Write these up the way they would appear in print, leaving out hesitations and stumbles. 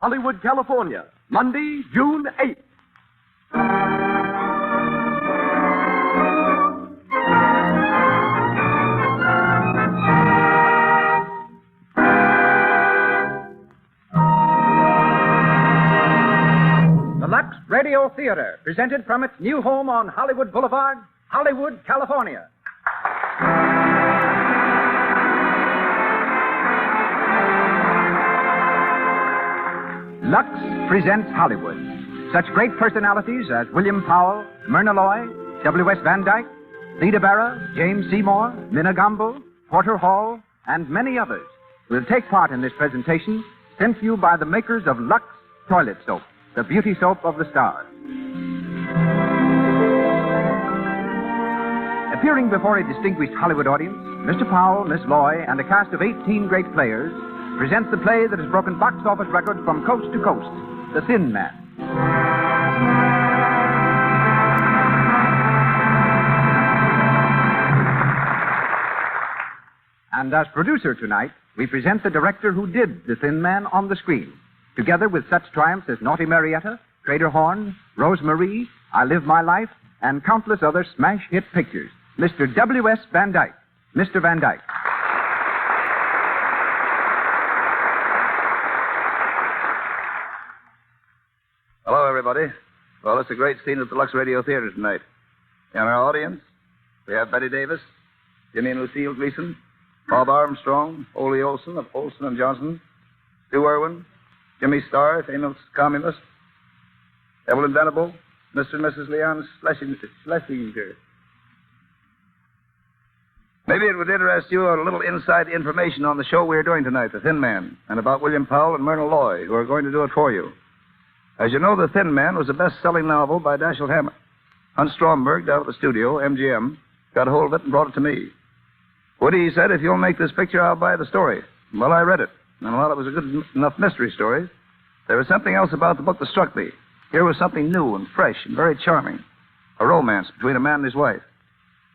Hollywood, California, Monday, June 8th. The Lux Radio Theatre, presented from its new home on Hollywood Boulevard, Hollywood, California. Lux presents Hollywood. Such great personalities as William Powell, Myrna Loy, W.S. Van Dyke, Theda Bara, James Seymour, Minna Gamble, Porter Hall, and many others will take part in this presentation sent to you by the makers of Lux Toilet Soap, the beauty soap of the stars. Appearing before a distinguished Hollywood audience, Mr. Powell, Miss Loy, and a cast of 18 great players present the play that has broken box office records from coast to coast, The Thin Man. And as producer tonight, we present the director who did The Thin Man on the screen, together with such triumphs as Naughty Marietta, Trader Horn, Rose Marie, I Live My Life, and countless other smash hit pictures. Mr. W.S. Van Dyke. Mr. Van Dyke. Hello, everybody. Well, it's a great scene at the Lux Radio Theatre tonight. In our audience, we have Betty Davis, Jimmy and Lucille Gleason, Bob Armstrong, Ole Olson of Olson and Johnson, Stu Irwin, Jimmy Starr, famous communist, Evelyn Venable, Mr. and Mrs. Leon Schlesinger. Maybe it would interest you a little inside information on the show we're doing tonight, The Thin Man, and about William Powell and Myrna Loy, who are going to do it for you. As you know, The Thin Man was a best-selling novel by Dashiell Hammett. Hans Stromberg, down at the studio, MGM, got a hold of it and brought it to me. Woody said, if you'll make this picture, I'll buy the story. Well, I read it, and while it was a good enough mystery story, there was something else about the book that struck me. Here was something new and fresh and very charming. A romance between a man and his wife.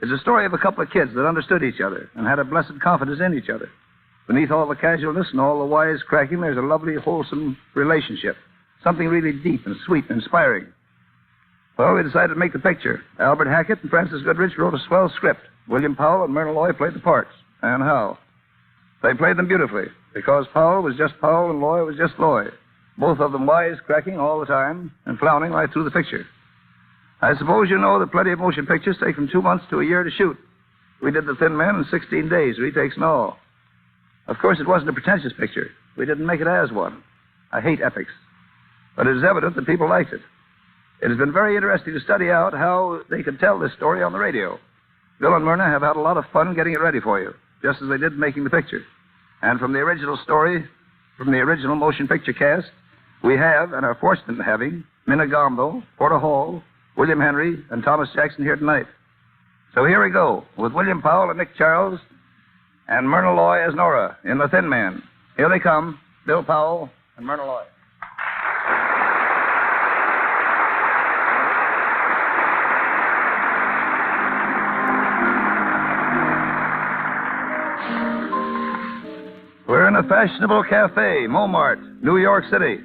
It's a story of a couple of kids that understood each other and had a blessed confidence in each other. Beneath all the casualness and all the wisecracking, there's a lovely, wholesome relationship. Something really deep and sweet and inspiring. Well, we decided to make the picture. Albert Hackett and Francis Goodrich wrote a swell script. William Powell and Myrna Loy played the parts. And how? They played them beautifully, because Powell was just Powell and Loy was just Loy. Both of them wisecracking all the time and flouting right through the picture. I suppose you know that plenty of motion pictures take from 2 months to a year to shoot. We did The Thin Man in 16 days, retakes and all. Of course, it wasn't a pretentious picture. We didn't make it as one. I hate epics. But it is evident that people liked it. It has been very interesting to study out how they could tell this story on the radio. Bill and Myrna have had a lot of fun getting it ready for you, just as they did making the picture. And from the original story, from the original motion picture cast, we have, and are fortunate in having, Minna Gamble, Porter Hall, William Henry, and Thomas Jackson here tonight. So here we go, with William Powell and Nick Charles, and Myrna Loy as Nora in The Thin Man. Here they come, Bill Powell and Myrna Loy. We're in a fashionable cafe, Montmartre, New York City.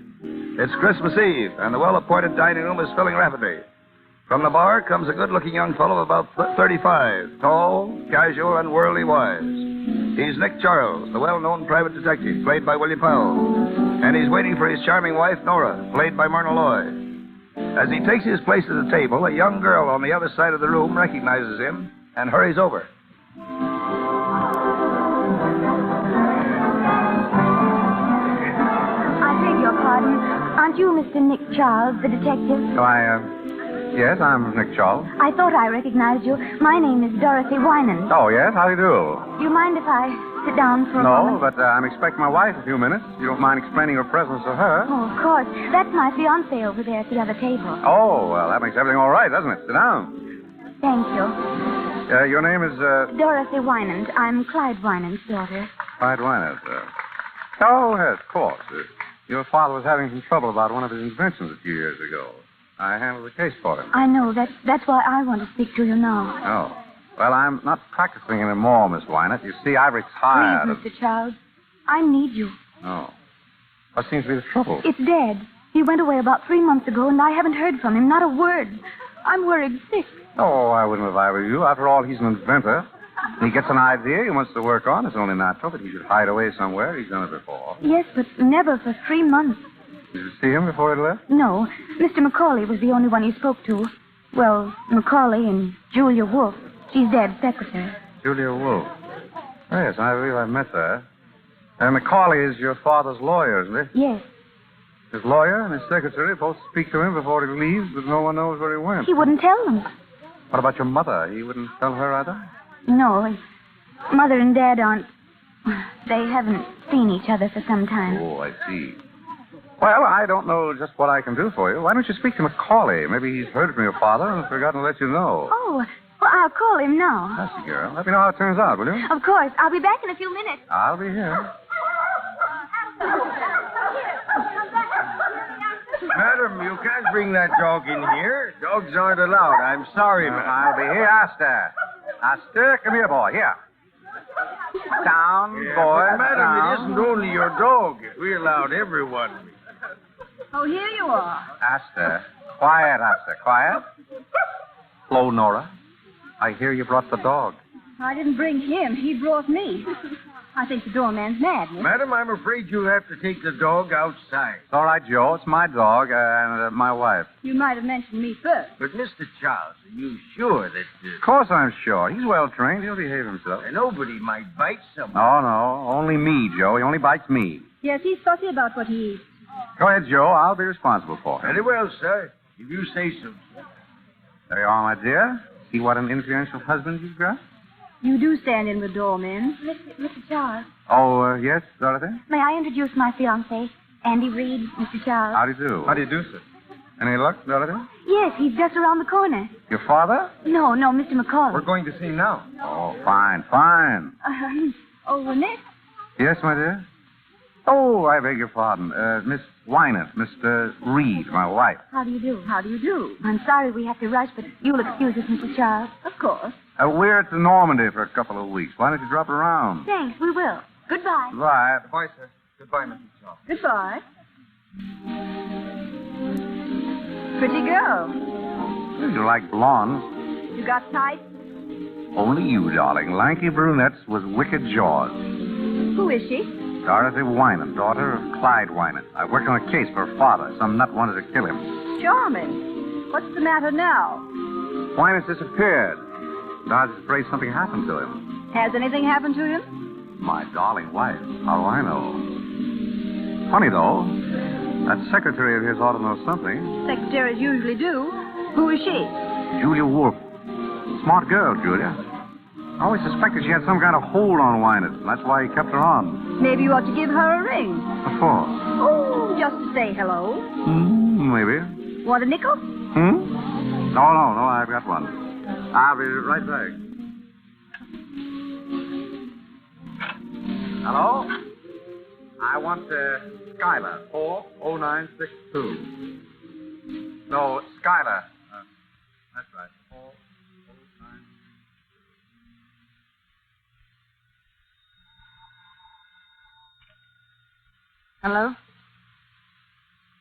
It's Christmas Eve, and the well-appointed dining room is filling rapidly. From the bar comes a good-looking young fellow of about 35, tall, casual, and worldly wise. He's Nick Charles, the well-known private detective, played by William Powell. And he's waiting for his charming wife, Nora, played by Myrna Loy. As he takes his place at the table, a young girl on the other side of the room recognizes him and hurries over. Pardon. Aren't you Mr. Nick Charles, the detective? Yes, I'm Nick Charles. I thought I recognized you. My name is Dorothy Winans. Oh, yes? How do you do? Do you mind if I sit down for a moment? No, but I'm expecting my wife in a few minutes. You don't mind explaining your presence to her? Oh, of course. That's my fiancé over there at the other table. Oh, well, that makes everything all right, doesn't it? Sit down. Thank you. Your name is, Dorothy Winans. I'm Clyde Winans' daughter. Clyde Winans. Oh, yes, of course. Your father was having some trouble about one of his inventions a few years ago. I handled the case for him. I know. That's why I want to speak to you now. Oh. Well, I'm not practicing anymore, Miss Winans. You see, I've retired. Please, Mr. Charles. I need you. Oh. What seems to be the trouble? It's Dad. He went away about 3 months ago, and I haven't heard from him. Not a word. I'm worried sick. Oh, I wouldn't if I were you. After all, he's an inventor. He gets an idea he wants to work on. It's only natural that he should hide away somewhere. He's done it before. Yes, but never for 3 months. Did you see him before he left? No. Mr. Macaulay was the only one he spoke to. Well, Macaulay and Julia Wolfe. She's Dad's secretary. Julia Wolfe. Yes, I believe I met her. Macaulay is your father's lawyer, isn't he? Yes. His lawyer and his secretary both speak to him before he leaves, but no one knows where he went. He wouldn't tell them. What about your mother? He wouldn't tell her either? No. Mother and Dad aren't... They haven't seen each other for some time. Oh, I see. Well, I don't know just what I can do for you. Why don't you speak to Macaulay? Maybe he's heard from your father and has forgotten to let you know. Oh, well, I'll call him now. That's the girl. Let me know how it turns out, will you? Of course. I'll be back in a few minutes. I'll be here. Madam, you can't bring that dog in here. Dogs aren't allowed. I'm sorry, madam. I'll be here. Aster. Aster, come here, boy. Here. Down, boy. But, madam, down. it isn't only your dog. We allowed everyone. Oh, here you are. Aster. Quiet, Aster. Quiet. Hello, Nora. I hear you brought the dog. I didn't bring him. He brought me. I think the doorman's mad, Nick. Madam, I'm afraid you'll have to take the dog outside. It's all right, Joe. It's my dog and my wife. You might have mentioned me first. But, Mr. Charles, are you sure that Of course I'm sure. He's well trained. He'll behave himself. nobody might bite someone? Oh, no. Only me, Joe. He only bites me. Yes, he's fussy about what he eats. Go ahead, Joe. I'll be responsible for him. Very well, sir. If you say so, sir. There you are, my dear. See what an influential husband you've got? You do stand in the doorman. Mr. Charles. Oh, yes, Dorothy? May I introduce my fiancé, Andy Reed, Mr. Charles? How do you do? How do you do, sir? Any luck, Dorothy? Yes, he's just around the corner. Your father? No, Mr. Macaulay. We're going to see him now. Oh, fine, fine. Nick? Yes, my dear? Oh, I beg your pardon. Miss Wynant, Mr. Reed, my wife. How do you do? How do you do? I'm sorry we have to rush, but you'll excuse us, Mr. Charles. Of course. We're at Normandy for a couple of weeks. Why don't you drop around? Thanks, we will. Goodbye. Bye. Goodbye, sir. Goodbye, Mr. Charles. Goodbye. Pretty girl. You like blondes. You got tights? Only you, darling. Lanky brunettes with wicked jaws. Who is she? Dorothy Wynant, daughter of Clyde Wynant. I worked on a case for her father. Some nut wanted to kill him. Charming. What's the matter now? Wynant disappeared. I was afraid something happened to him. Has anything happened to him? My darling wife. How do I know? Funny, though. That secretary of his ought to know something. Secretaries usually do. Who is she? Julia Wolfe. Smart girl, Julia. I always suspected she had some kind of hold on Wynant. That's why he kept her on. Maybe you ought to give her a ring. What for? Oh, just to say hello. Maybe. Want a nickel? No, I've got one. I'll be right back. Hello? I want Skylar, 40962. No, Skylar. That's right. 409. Hello?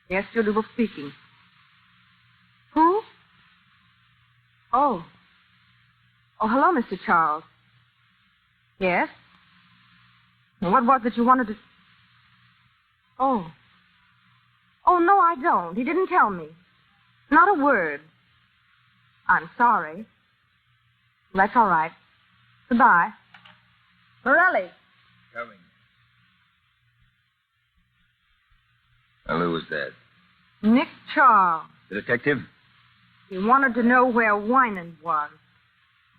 Yes, Julie Wolfe speaking. Who? Oh, hello, Mr. Charles. Yes? What was it you wanted to... Oh, no, I don't. He didn't tell me. Not a word. I'm sorry. That's all right. Goodbye. Morelli. Coming. Well, who was that? Nick Charles. The detective? He wanted to know where Wynant was.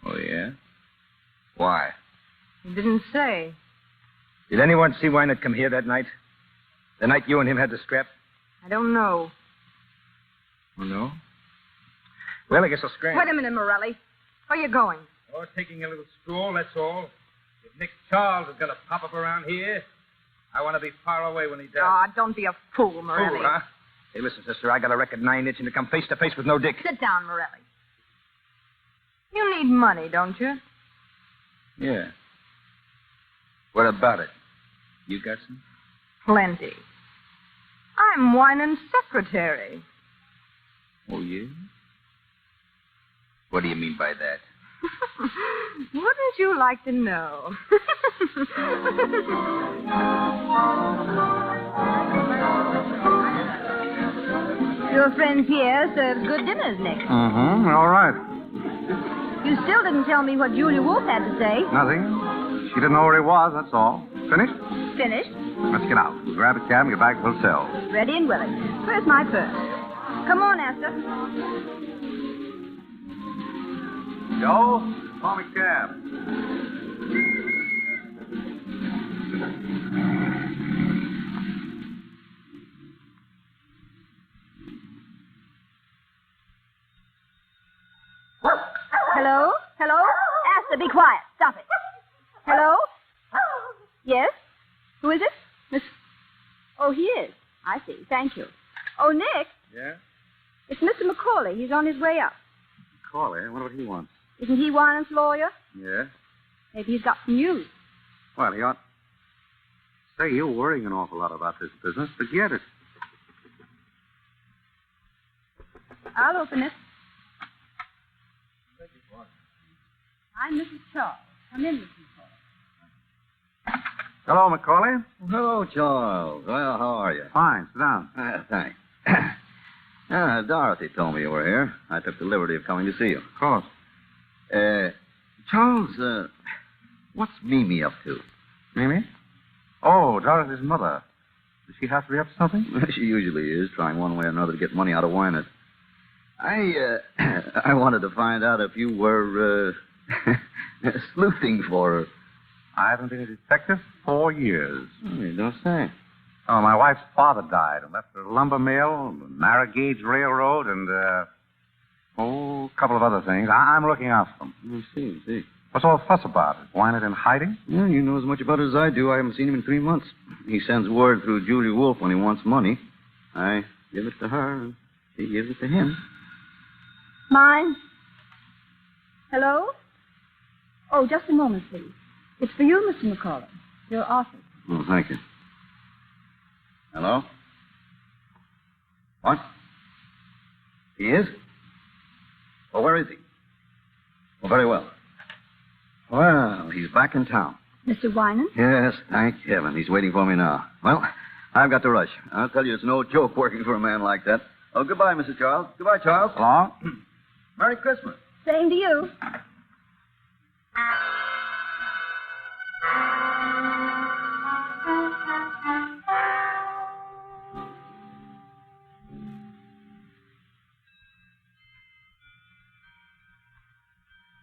Oh, yeah? Why? He didn't say. Did anyone see Wynant come here that night? The night you and him had the scrap? I don't know. Oh, no? Well, I guess I'll scram. Wait a minute, Morelli. Where are you going? Oh, taking a little stroll, that's all. If Nick Charles is going to pop up around here, I want to be far away when he does. Oh, don't be a fool, Morelli. Fool, huh? Hey, listen, sister, I got a record 9-inch to come face to face with no dick. Sit down, Morelli. You need money, don't you? Yeah. What about it? You got some? Plenty. I'm Winans' secretary. Oh, yeah? What do you mean by that? Wouldn't you like to know? Your friend Pierre serves good dinners, Nick. Mm-hmm. All right. You still didn't tell me what Julia Wolf had to say. Nothing. She didn't know where he was, that's all. Finished? Finished. Let's get out. We'll grab a cab and get back to the hotel. Ready and willing. Where's my purse? Come on, Esther. Joe, call me cab. Hello? Hello? Esther, be quiet. Stop it. Hello? Yes? Who is it? Miss... Oh, he is. I see. Thank you. Oh, Nick. Yeah? It's Mr. McCauley. He's on his way up. Call him. I wonder what he wants. Isn't he Winans' lawyer? Yeah? Maybe he's got some news. Well, he ought... Say, you're worrying an awful lot about this business. Forget it. I'll open it. I'm Mrs. Charles. Come in, Mrs. Charles. Hello, McCauley. Hello, Charles. Well, how are you? Fine. Sit down. Thanks. Dorothy told me you were here. I took the liberty of coming to see you. Of course. Charles, what's Mimi up to? Mimi? Oh, Dorothy's mother. Does she have to be up to something? She usually is, trying one way or another to get money out of Winans. I wanted to find out if you were, sleuthing for her. I haven't been a detective for 4 years. Oh, you don't say. Oh, my wife's father died and left her a lumber mill, a narrow gauge railroad, and, a couple of other things. I'm looking after them. I see. What's all the fuss about? Is Winans in hiding? Yeah, you know as much about it as I do. I haven't seen him in 3 months. He sends word through Julia Wolf when he wants money. I give it to her, and she gives it to him. Mine? Hello? Oh, just a moment, please. It's for you, Mr. McCauley. Your office. Oh, thank you. Hello? What? He is? Well, where is he? Well, very well. Well, he's back in town. Mr. Winans? Yes, thank heaven. He's waiting for me now. Well, I've got to rush. I'll tell you, it's no joke working for a man like that. Oh, goodbye, Mr. Charles. Goodbye, Charles. So long. Merry Christmas. Same to you.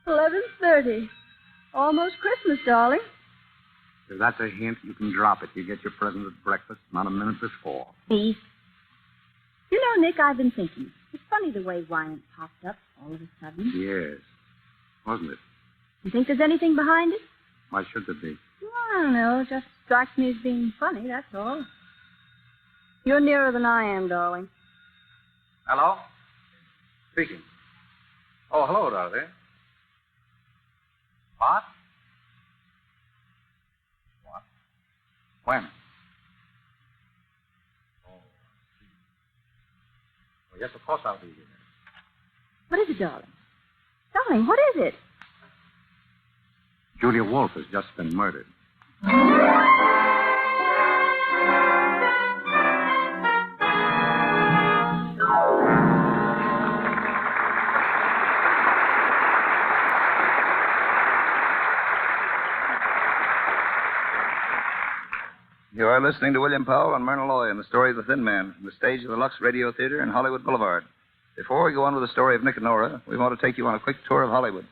$11:30. Almost Christmas, darling. If that's a hint, you can drop it. You get your present at breakfast, not a minute before. Beef. You know, Nick, I've been thinking. It's funny the way Winans popped up all of a sudden. Yes. Wasn't it? You think there's anything behind it? Why should there be? Well, I don't know. It just strikes me as being funny, that's all. You're nearer than I am, darling. Hello? Speaking. Oh, hello, Dorothy. What? What? When? Oh, I see. Well, yes, of course I'll be here. What is it, darling? Darling, what is it? Julia Wolf has just been murdered. You are listening to William Powell and Myrna Loy in the story of The Thin Man, from the stage of the Lux Radio Theatre in Hollywood Boulevard. Before we go on with the story of Nick and Nora, we want to take you on a quick tour of Hollywood.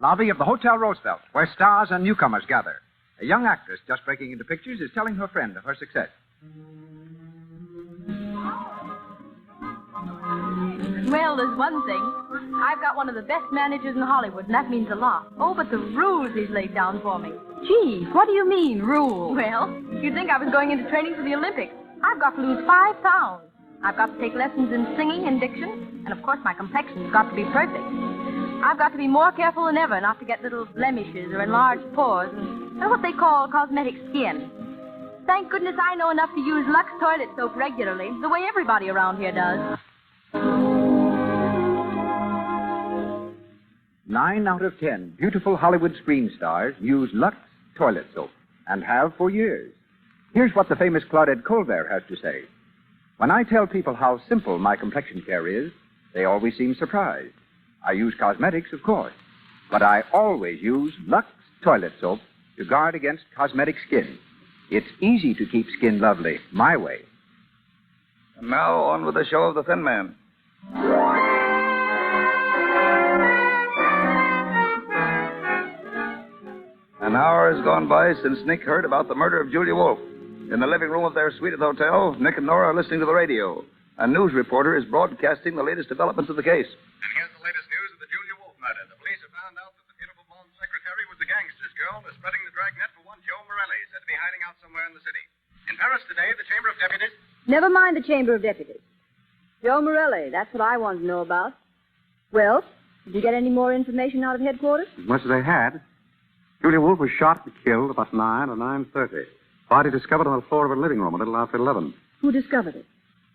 Lobby of the Hotel Roosevelt, where stars and newcomers gather. A young actress just breaking into pictures is telling her friend of her success. Well, there's one thing. I've got one of the best managers in Hollywood, and that means a lot. Oh, but the rules he's laid down for me. Gee, what do you mean, rules? Well, you'd think I was going into training for the Olympics. I've got to lose 5 pounds. I've got to take lessons in singing and diction, and of course my complexion's got to be perfect. I've got to be more careful than ever not to get little blemishes or enlarged pores and what they call cosmetic skin. Thank goodness I know enough to use Lux toilet soap regularly, the way everybody around here does. 9 out of 10 beautiful Hollywood screen stars use Lux toilet soap and have for years. Here's what the famous Claudette Colbert has to say. When I tell people how simple my complexion care is, they always seem surprised. I use cosmetics, of course, but I always use Lux toilet soap to guard against cosmetic skin. It's easy to keep skin lovely my way. And now, on with the show of the Thin Man. An hour has gone by since Nick heard about the murder of Julia Wolfe. In the living room of their suite at the hotel, Nick and Nora are listening to the radio. A news reporter is broadcasting the latest developments of the case. And here's the latest news of the Julia Wolfe murder. The police have found out that the beautiful blonde secretary was the gangsters girl that's spreading the dragnet for one Joe Morelli, said to be hiding out somewhere in the city. In Paris today, the Chamber of Deputies... Never mind the Chamber of Deputies. Joe Morelli, that's what I want to know about. Well, did you get any more information out of headquarters? As much as they had. Julia Wolfe was shot and killed about 9 or 9:30. Body discovered on the floor of her living room a little after 11. Who discovered it?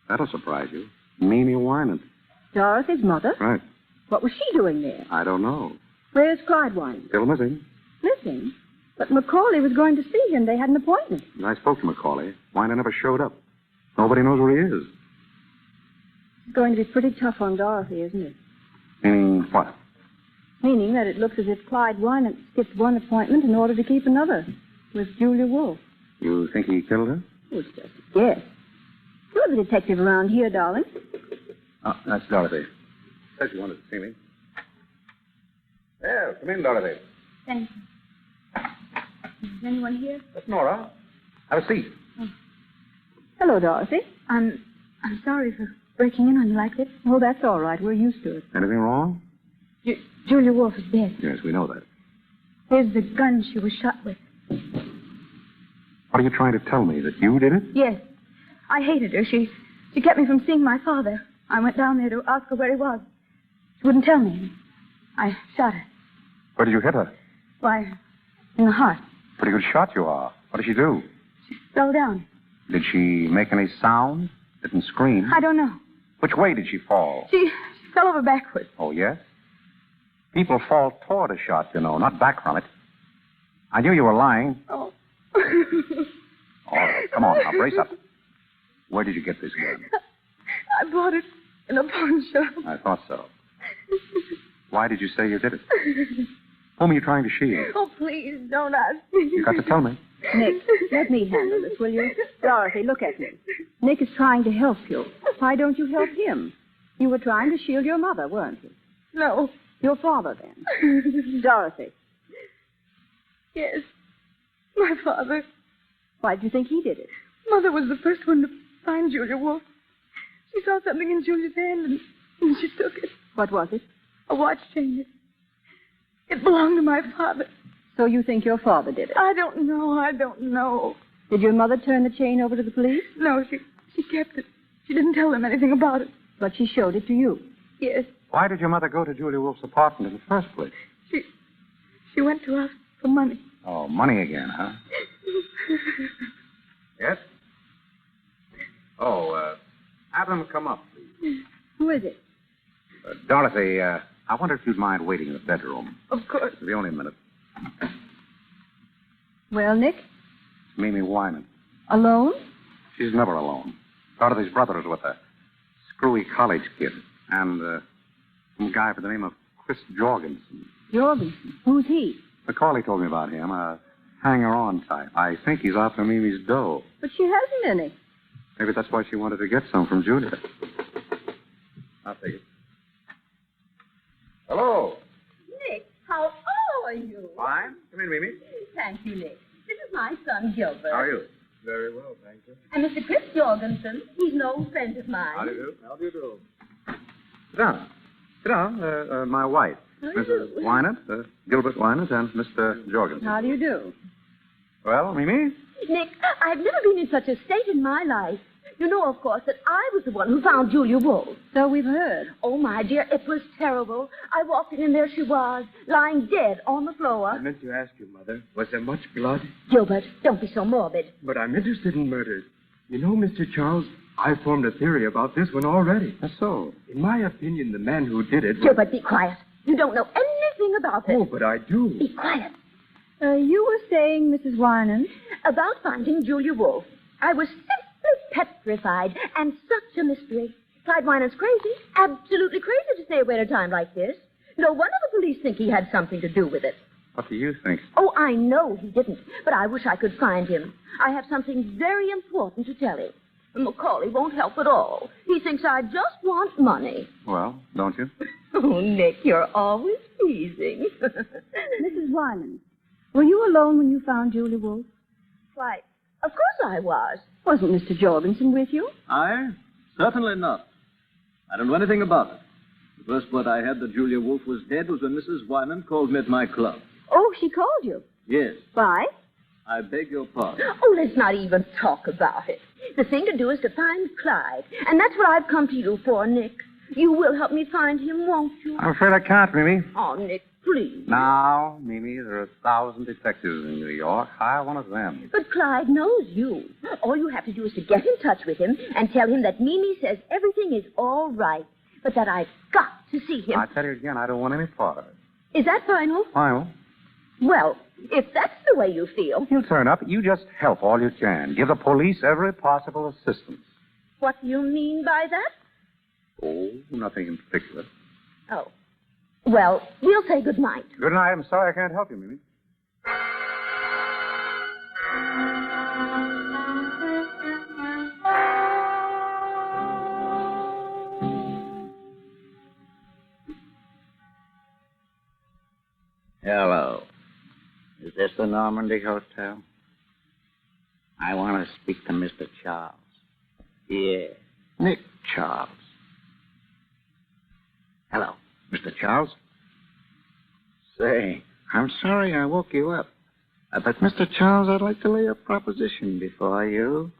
That'll surprise you. Mimi Wynant. Dorothy's mother? Right. What was she doing there? I don't know. Where's Clyde Wynant? Still missing. Missing? But Macaulay was going to see him. They had an appointment. And I spoke to Macaulay. Wynant never showed up. Nobody knows where he is. It's going to be pretty tough on Dorothy, isn't it? Meaning what? Meaning that it looks as if Clyde Wynant skipped one appointment in order to keep another with Julia Wolfe. You think he killed her? Oh, it's just a guess. You're the detective around here, darling. Oh, that's Dorothy. Said you wanted to see me. Well, come in, Dorothy. Thank you. Is anyone here? That's Nora. Have a seat. Oh. Hello, Dorothy. I'm sorry for breaking in on you like this. Oh, that's all right. We're used to it. Anything wrong? Julia Wolfe is dead. Yes, we know that. Here's the gun she was shot with. What are you trying to tell me? That you did it? Yes. I hated her. She kept me from seeing my father. I went down there to ask her where he was. She wouldn't tell me. I shot her. Where did you hit her? Why, in the heart. Pretty good shot you are. What did she do? She fell down. Did she make any sound? Didn't scream? I don't know. Which way did she fall? She fell over backwards. Oh, yes? People fall toward a shot, you know, not back from it. I knew you were lying. Oh. All right, come on, now, brace up. Where did you get this gun? I bought it in a pawn shop. I thought so. Why did you say you did it? Whom are you trying to shield? Oh, please, don't ask me. You got to tell me. Nick, let me handle this, will you? Dorothy, look at me. Nick is trying to help you. Why don't you help him? You were trying to shield your mother, weren't you? No. Your father, then. Dorothy. Yes. My father. Why did you think he did it? Mother was the first one to find Julia Wolfe. She saw something in Julia's hand, and she took it. What was it? A watch chain. It belonged to my father. So you think your father did it? I don't know. Did your mother turn the chain over to the police? No, she kept it. She didn't tell them anything about it. But she showed it to you? Yes. Why did your mother go to Julia Wolfe's apartment in the first place? She went to ask for money. Oh, money again, huh? Yes? Oh, have them come up, please. Who is it? Dorothy, I wonder if you'd mind waiting in the bedroom. Of course. It'll be only a minute. Well, Nick? It's Mimi Wynant. Alone? She's never alone. Dorothy's brother is with her. Screwy college kid. And some guy by the name of Chris Jorgensen. Jorgensen? Who's he? Macaulay told me about him. A hanger-on type. I think he's after Mimi's dough. But she hasn't any. Maybe that's why she wanted to get some from Julia. I'll take it. Hello. Nick, how are you? Fine. Come in, Mimi. Thank you, Nick. This is my son, Gilbert. How are you? Very well, thank you. And Mr. Chris Jorgensen. He's an old friend of mine. How do you do? How do you do? Sit down. Sit down. My wife. Mrs. Wynant, Gilbert Wynant, and Mr. Jorgensen. How do you do? Well, Mimi? Nick, I've never been in such a state in my life. You know, of course, that I was the one who found Julia Wolf. So we've heard. Oh, my dear, it was terrible. I walked in and there she was, lying dead on the floor. I meant to ask you, Mother, was there much blood? Gilbert, don't be so morbid. But I'm interested in murders. You know, Mr. Charles, I formed a theory about this one already. So? In my opinion, the man who did it... Gilbert, be quiet. You don't know anything about it. Oh, but I do. Be quiet. You were saying, Mrs. Wyman? About finding Julia Wolf. I was simply petrified, and such a mystery. Clyde Winans crazy, absolutely crazy to stay away at a time like this. No wonder the police think he had something to do with it. What do you think? Oh, I know he didn't, but I wish I could find him. I have something very important to tell him. Macaulay won't help at all. He thinks I just want money. Well, don't you? Oh, Nick, you're always teasing. Mrs. Wyman, were you alone when you found Julia Wolf? Why, of course I was. Wasn't Mr. Jorgensen with you? I? Certainly not. I don't know anything about it. The first word I had that Julia Wolf was dead was when Mrs. Wyman called me at my club. Oh, she called you? Yes. Why? I beg your pardon. Oh, let's not even talk about it. The thing to do is to find Clyde. And that's what I've come to you for, Nick. You will help me find him, won't you? I'm afraid I can't, Mimi. Oh, Nick, please. Now, Mimi, there are 1,000 detectives in New York. Hire one of them. But Clyde knows you. All you have to do is to get in touch with him and tell him that Mimi says everything is all right, but that I've got to see him. I tell you again, I don't want any part of it. Is that final? Final? Well, if that's the way you feel. He'll turn up. You just help all you can. Give the police every possible assistance. What do you mean by that? Oh, nothing in particular. Oh. Well, we'll say good night. Good night. I'm sorry I can't help you, Mimi. Hello. Is this the Normandy Hotel? I want to speak to Mr. Charles. Yeah, Nick Charles. Hello, Mr. Charles? Say, I'm sorry I woke you up. But, Mr. Charles, I'd like to lay a proposition before you.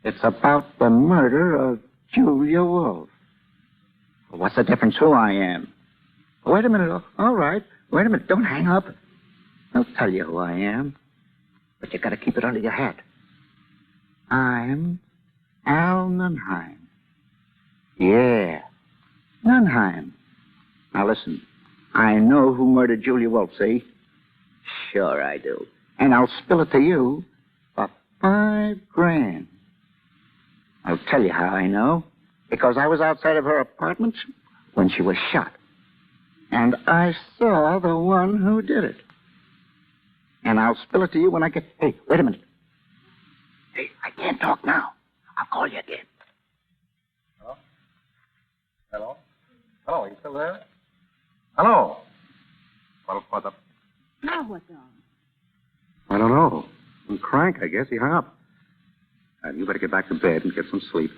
It's about the murder of Julia Wolf. What's the difference who I am? Wait a minute. All right. Wait a minute. Don't hang up. I'll tell you who I am. But you got to keep it under your hat. I'm Al Nunheim. Yeah, Nunheim. Now listen. I know who murdered Julia Wolf, see? Sure I do. And I'll spill it to you for $5,000. I'll tell you how I know. Because I was outside of her apartment when she was shot. And I saw the one who did it. And I'll spill it to you when I get... Hey, wait a minute. Hey, I can't talk now. I'll call you again. Hello? Hello? Hello, you still there? Hello? Well, what's up? Now what's on? I don't know. Some crank, I guess. He hung up. You better get back to bed and get some sleep.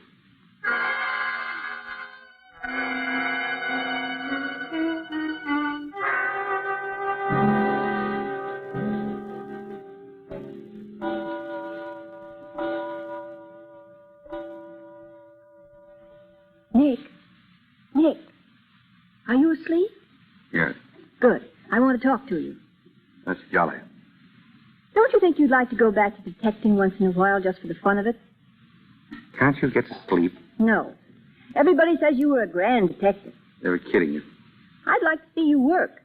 Nick, are you asleep? Yes. Good. I want to talk to you. That's jolly. Don't you think you'd like to go back to detecting once in a while just for the fun of it? Can't you get to sleep? No. Everybody says you were a grand detective. They were kidding you. I'd like to see you work.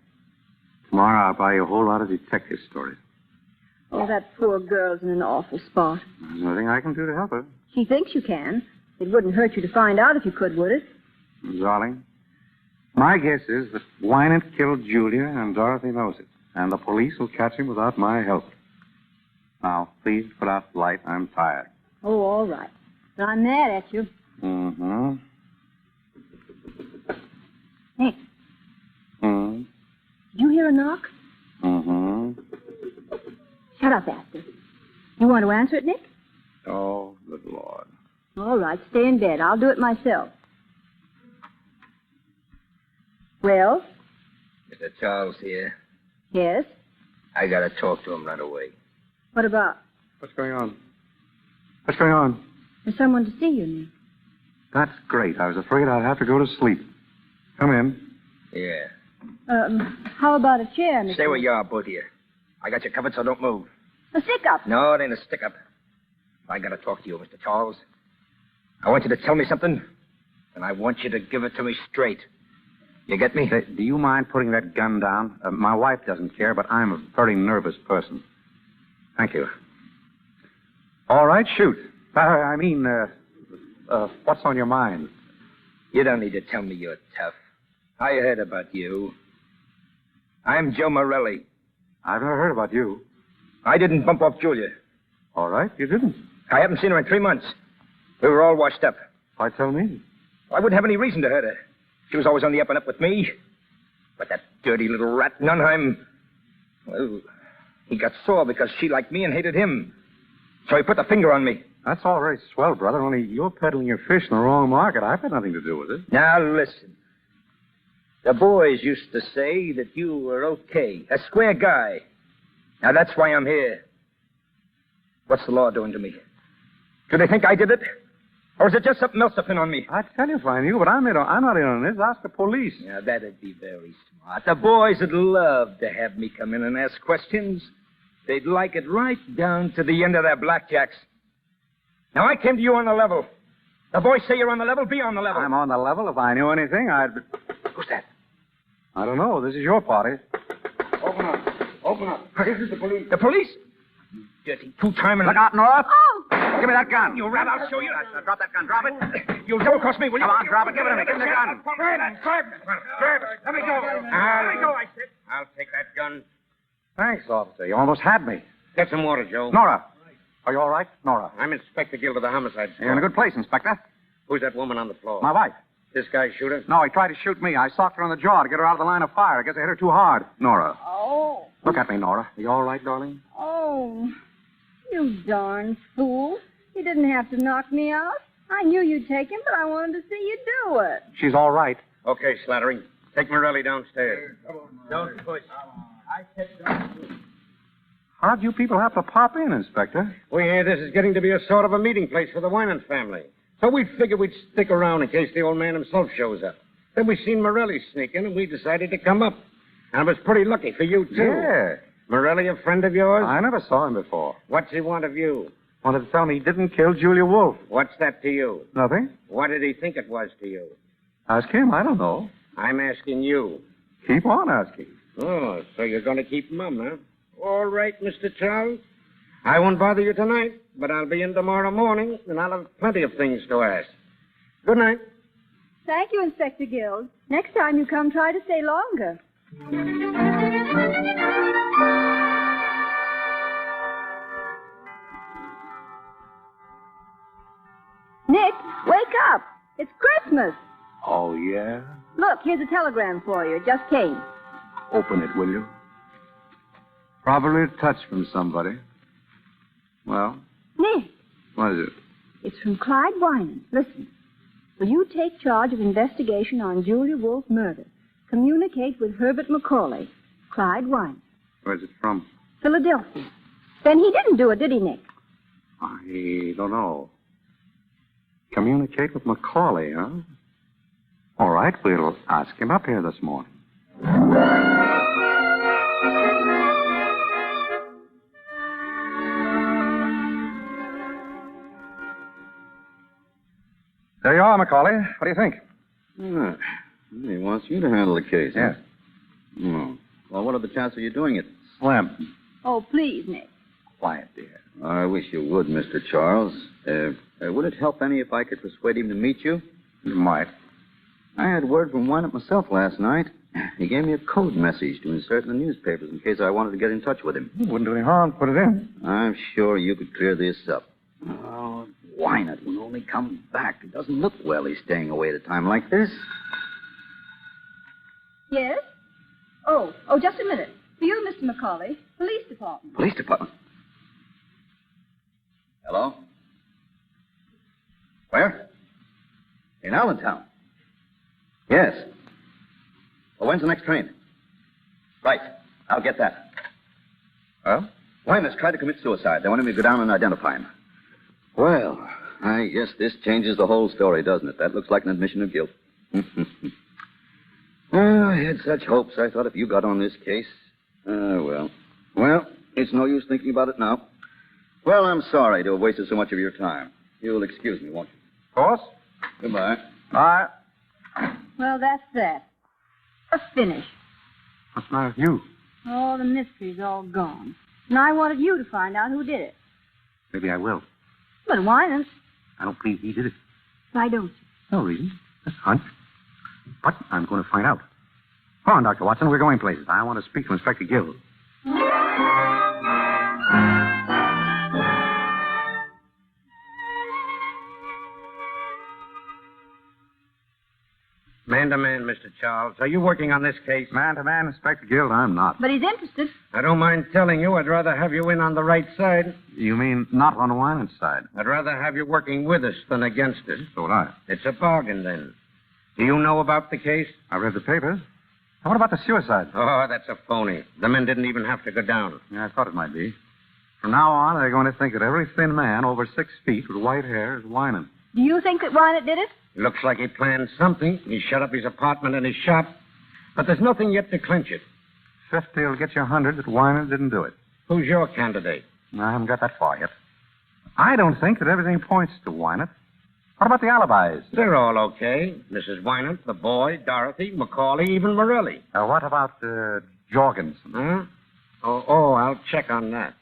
Tomorrow I'll buy you a whole lot of detective stories. Oh, that poor girl's in an awful spot. There's nothing I can do to help her. She thinks you can. It wouldn't hurt you to find out if you could, would it? Darling, my guess is that Wynant killed Julia and Dorothy knows it. And the police will catch him without my help. Now, please put out the light. I'm tired. Oh, all right. But I'm mad at you. Mm-hmm. Nick, Mm-hmm. did you hear a knock? Mm-hmm. Shut up, Astor. You want to answer it, Nick? Oh, good Lord. All right, stay in bed. I'll do it myself. Well? Mr. Charles here. Yes? I got to talk to him right away. What about? What's going on? What's going on? There's someone to see you, Nick. That's great. I was afraid I'd have to go to sleep. Come in. Yeah. How about a chair, Mr. Stay where you are, both of you. I got you covered, so don't move. A stick-up. No, it ain't a stick-up. I gotta talk to you, Mr. Charles. I want you to tell me something, and I want you to give it to me straight. You get me? Do you mind putting that gun down? My wife doesn't care, but I'm a very nervous person. Thank you. All right, shoot. What's on your mind? You don't need to tell me you're tough. I heard about you. I'm Joe Morelli. I've never heard about you. I didn't bump off Julia. All right, you didn't. I haven't seen her in 3 months. We were all washed up. Why tell me? I wouldn't have any reason to hurt her. She was always on the up and up with me. But that dirty little rat, Nunheim, well, he got sore because she liked me and hated him. So he put the finger on me. That's all very swell, brother, only you're peddling your fish in the wrong market. I've had nothing to do with it. Now, listen. The boys used to say that you were okay, a square guy. Now, that's why I'm here. What's the law doing to me? Do they think I did it? Or is it just something else to pin on me? I'd tell you if I knew, but I'm not in on this. Ask the police. Now, that'd be very smart. The boys would love to have me come in and ask questions. They'd like it right down to the end of their blackjacks. Now, I came to you on the level. The boys say you're on the level. Be on the level. I'm on the level. If I knew anything, I'd... Who's that? I don't know. This is your party. Open up. Open up. This is the police. The police? You dirty two-timer. Look out, Nora. Oh! Give me that gun. You rat, I'll show you. Drop that gun. Drop it. You'll double-cross me, will you? Come on, drop it. Give it to me. Give me the gun. Grab it. Let me go. Let me go, I said. I'll take that gun. Thanks, officer. You almost had me. Get some water, Joe. Nora. Are you all right? Nora. I'm Inspector Guild of the Homicide Squad. You're in a good place, Inspector. Who's that woman on the floor? My wife. This guy shoot her? No, he tried to shoot me. I socked her on the jaw to get her out of the line of fire. I guess I hit her too hard. Nora. Oh. Look at me, Nora. Are you all right, darling? Oh. You darn fool. You didn't have to knock me out. I knew you'd take him, but I wanted to see you do it. She's all right. Okay, Slattery. Take Morelli downstairs. Don't push. I said don't. How'd you people have to pop in, Inspector? We hear this is getting to be a sort of a meeting place for the Winans family. So we figured we'd stick around in case the old man himself shows up. Then we seen Morelli sneak in, and we decided to come up. And it was pretty lucky for you, too. Yeah. Morelli a friend of yours? I never saw him before. What's he want of you? Wanted to tell me he didn't kill Julia Wolfe. What's that to you? Nothing. What did he think it was to you? Ask him. I don't know. I'm asking you. Keep on asking. Oh, so you're going to keep mum, huh? All right, Mr. Charles. I won't bother you tonight, but I'll be in tomorrow morning, and I'll have plenty of things to ask. Good night. Thank you, Inspector Guild. Next time you come, try to stay longer. Nick, wake up. It's Christmas. Oh, yeah? Look, here's a telegram for you. It just came. Open it, will you? Probably a touch from somebody. Well? Nick, What is it? it's from Clyde Winans. Listen. Will you take charge of investigation on Julia Wolfe murder? Communicate with Herbert Macaulay. Clyde Winans. Where's it from? Philadelphia. Then he didn't do it, did he, Nick? I don't know. Communicate with Macaulay, huh? All right, we'll ask him up here this morning. There you are, Macaulay. What do you think? He wants you to handle the case. Yes. Huh? Oh. Well, what are the chances of you doing it? Slim. Oh, please, Nick. Quiet, dear. I wish you would, Mr. Charles. Would it help any if I could persuade him to meet you? You might. I had word from Winant myself last night. He gave me a code message to insert in the newspapers in case I wanted to get in touch with him. It wouldn't do any harm. Put it in. I'm sure you could clear this up. Oh, Winant will only come back. It doesn't look well he's staying away at a time like this. Yes? Oh, just a minute. For you, Mr. Macaulay, police department. Police department? Hello? Where? In Allentown. Yes. Well, when's the next train? Right. I'll get that. Well? Winans tried to commit suicide. They wanted me to go down and identify him. Well, I guess this changes the whole story, doesn't it? That looks like an admission of guilt. Oh, I had such hopes. I thought if you got on this case... well. Well, it's no use thinking about it now. Well, I'm sorry to have wasted so much of your time. You'll excuse me, won't you? Of course. Goodbye. Bye. Well, that's that. A finish. What's the matter with you? Oh, the mystery's all gone. And I wanted you to find out who did it. Maybe I will. But Winans. I don't believe he did it. Why don't you? No reason. Just a hunch. But I'm going to find out. Come on, Dr. Watson. We're going places. I want to speak to Inspector Gill. Man to man, Mr. Charles. Are you working on this case? Man to man, Inspector Gill, I'm not. But he's interested. I don't mind telling you, I'd rather have you in on the right side. You mean not on Winans' side? I'd rather have you working with us than against us. So would I. It's a bargain, then. Do you know about the case? I read the papers. What about the suicide? Oh, that's a phony. The men didn't even have to go down. Yeah, I thought it might be. From now on, they're going to think that every thin man over 6 feet with white hair is Winans. Do you think that Winans did it? Looks like he planned something. He shut up his apartment and his shop. But there's nothing yet to clinch it. 50 will get you 100 that Winans didn't do it. Who's your candidate? I haven't got that far yet. I don't think that everything points to Winans. What about the alibis? They're all okay. Mrs. Winans, the boy, Dorothy, Macaulay, even Morelli. What about Jorgensen? Huh? Oh, I'll check on that.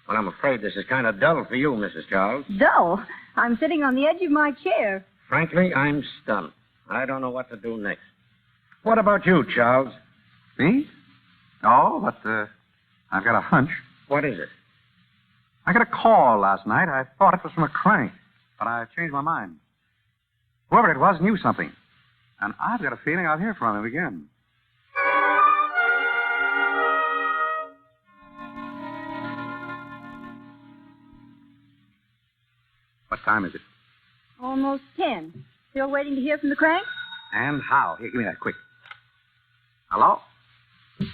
Well, I'm afraid this is kind of dull for you, Mrs. Charles. Dull? I'm sitting on the edge of my chair. Frankly, I'm stunned. I don't know what to do next. What about you, Charles? Me? Oh, but I've got a hunch. What is it? I got a call last night. I thought it was from a crank, but I changed my mind. Whoever it was knew something, and I've got a feeling I'll hear from him again. What time is it? Almost 10. Still waiting to hear from the crank? And how? Here, give me that quick. Hello?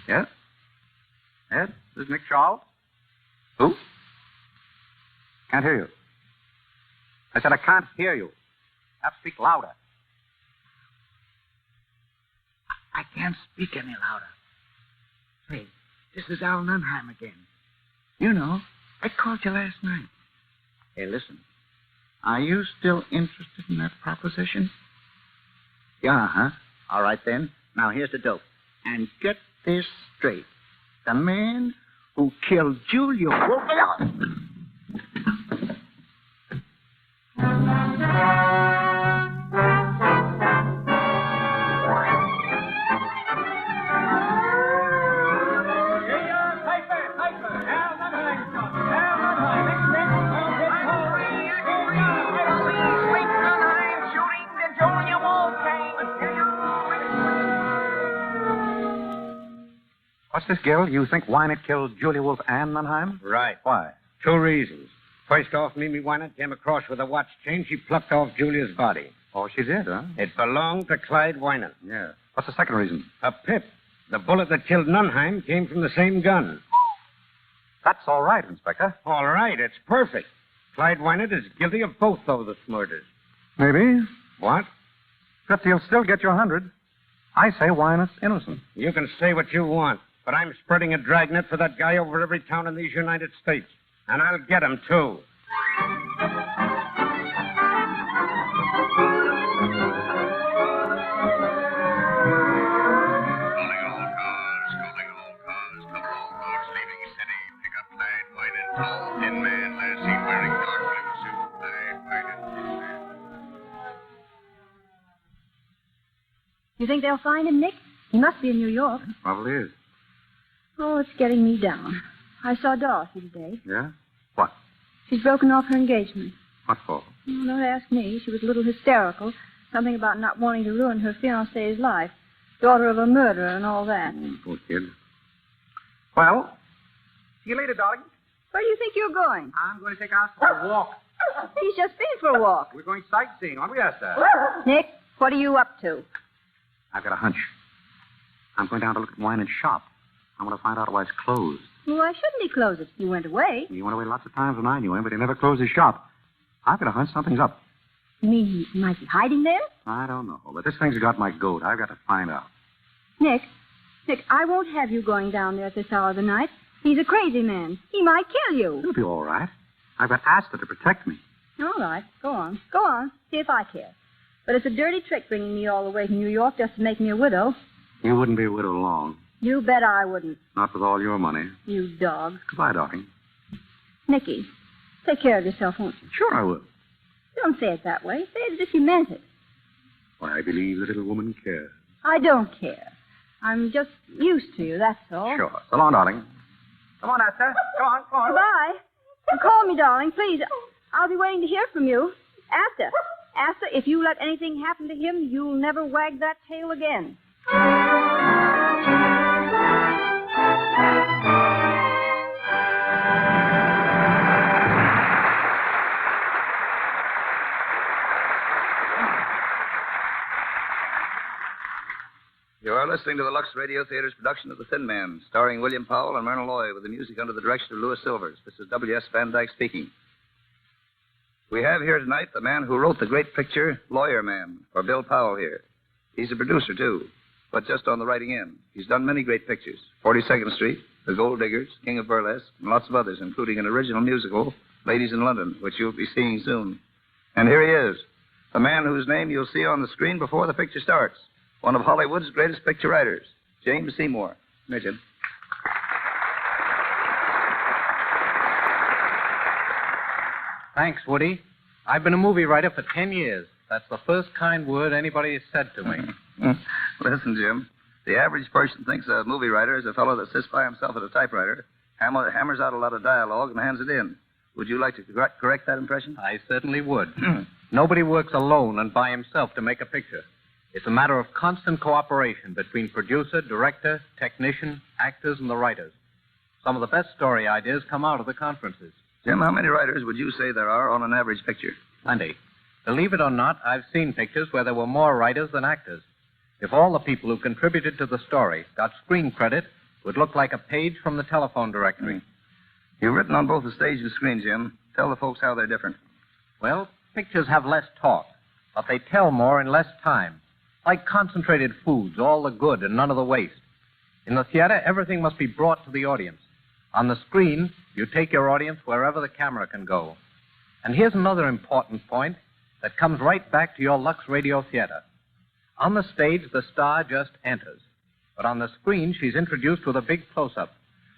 Yes? Yes? This is Nick Charles? Who? Can't hear you. I said I can't hear you. Have to speak louder. I can't speak any louder. Hey, this is Al Nunheim again. You know, I called you last night. Hey, listen. Are you still interested in that proposition? Yeah, huh? All right, then. Now, here's the dope. And get this straight. The man who killed Julia Wolf... What's this, Gil? You think Winans killed Julia Wolf and Nunheim? Right. Why? 2 reasons. First off, Mimi Winans came across with a watch chain. She plucked off Julia's body. Oh, she did, huh? It belonged to Clyde Winans. Yeah. What's the second reason? A pip. The bullet that killed Nunheim came from the same gun. That's all right, Inspector. All right, it's perfect. Clyde Winans is guilty of both those murders. Maybe. What? But you'll still get your 100. I say Winans innocent. You can say what you want, but I'm spreading a dragnet for that guy over every town in these United States. And I'll get him, too. You think they'll find him, Nick? He must be in New York. Probably is. Oh, it's getting me down. I saw Dorothy today. Yeah? What? She's broken off her engagement. What for? Oh, don't ask me. She was a little hysterical. Something about not wanting to ruin her fiancé's life. Daughter of a murderer and all that. Poor kid. Well, see you later, darling. Where do you think you're going? I'm going to take us for a walk. He's just been for a walk. We're going sightseeing, aren't we, Esther? Nick, what are you up to? I've got a hunch. I'm going down to look at Winans' shop. I want to find out why it's closed. Well, why shouldn't he close it? He went away. He went away lots of times when I knew him, but he never closed his shop. I've got a hunch something's up. You mean he might be hiding there? I don't know, but this thing's got my goat. I've got to find out. Nick, I won't have you going down there at this hour of the night. He's a crazy man. He might kill you. It'll be all right. I've got Asta to protect me. All right, go on. Go on. See if I care. But it's a dirty trick bringing me all the way to New York just to make me a widow. You wouldn't be a widow long. You bet I wouldn't. Not with all your money. You dog. Goodbye, darling. Nicky, take care of yourself, won't you? Sure I will. Don't say it that way. Say it as if you meant it. Well, I believe the little woman cares. I don't care. I'm just used to you, that's all. Sure. So long, darling. Come on, Asta. Go on, go on. Goodbye. And call me, darling, please. I'll be waiting to hear from you. Asta, if you let anything happen to him, you'll never wag that tail again. You are listening to the Lux Radio Theatre's production of The Thin Man, starring William Powell and Myrna Loy, with the music under the direction of Louis Silvers. This is W.S. Van Dyke speaking. We have here tonight the man who wrote the great picture, Lawyer Man, for Bill Powell here. He's a producer, too, but just on the writing end. He's done many great pictures, 42nd Street, The Gold Diggers, King of Burlesque, and lots of others, including an original musical, Ladies in London, which you'll be seeing soon. And here he is, the man whose name you'll see on the screen before the picture starts. One of Hollywood's greatest picture writers, James Seymour. Come here, Jim. Thanks, Woody. I've been a movie writer for 10 years. That's the first kind word anybody has said to me. Listen, Jim, the average person thinks a movie writer is a fellow that sits by himself at a typewriter, hammers out a lot of dialogue, and hands it in. Would you like to correct that impression? I certainly would. Nobody works alone and by himself to make a picture. It's a matter of constant cooperation between producer, director, technician, actors, and the writers. Some of the best story ideas come out of the conferences. Jim, how many writers would you say there are on an average picture? Plenty. Believe it or not, I've seen pictures where there were more writers than actors. If all the people who contributed to the story got screen credit, it would look like a page from the telephone directory. You've written on both the stage and screen, Jim. Tell the folks how they're different. Well, pictures have less talk, but they tell more in less time. Like concentrated foods, all the good and none of the waste. In the theater, everything must be brought to the audience. On the screen, you take your audience wherever the camera can go. And here's another important point that comes right back to your Lux Radio Theatre. On the stage, the star just enters. But on the screen, she's introduced with a big close-up,